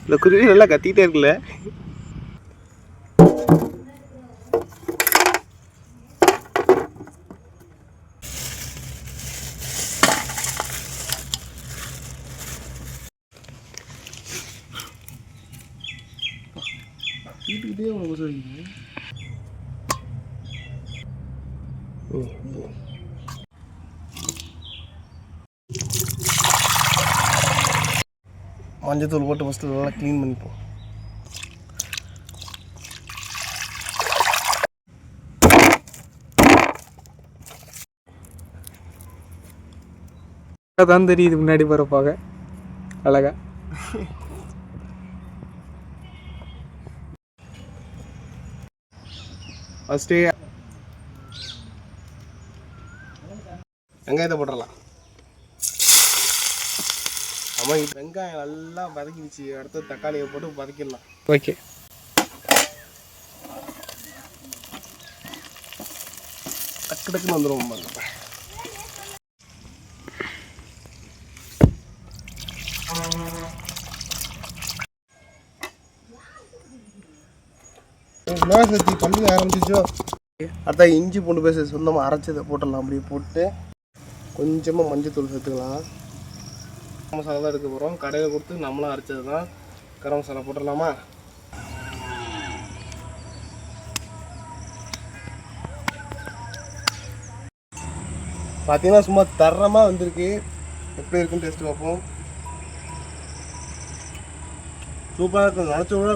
இந்த குருவி நல்லா கத்திக்கிட்டே இருக்குல்ல. வீட்டுக்கிட்டே உனக்கு சொல்லிங்க. மஞ்சத்தூள் போட்டு ஃபஸ்ட்டு நல்லா க்ளீன் பண்ணிப்போம். தான் தெரியுது முன்னாடி போகிறப்பாக அழகா. ஃபஸ்ட்டு வெங்காயத்தை போட்டுடலாம். ஆமாம், இப்போ வெங்காயம் நல்லா வதக்கிடுச்சு. அடுத்து தக்காளியை போட்டு வதக்கிடலாம். ஓகே. டக்கு டக்குன்னு வந்துடும் பாருங்க. சத்தி பண்ணி ஆரம்பிச்சிச்சோ. அடுத்தா இஞ்சி பூண்டு பேச சொந்தமாக அரைச்சதை போட்டுடலாம். அப்படியே போட்டு கொஞ்சமாக மஞ்சத்தூள் சேர்த்துக்கலாம். மசாலா தான் எடுக்க போகிறோம். கடையில் கொடுத்து நம்மளும் அரைச்சது தான். கரம் மசாலா போட்டுடலாமா? பார்த்தீங்கன்னா சும்மா தரமாக வந்திருக்கு. எப்படி இருக்குன்னு டேஸ்ட்டு பார்ப்போம். சூப்பராக இருக்கும். நினச்ச விட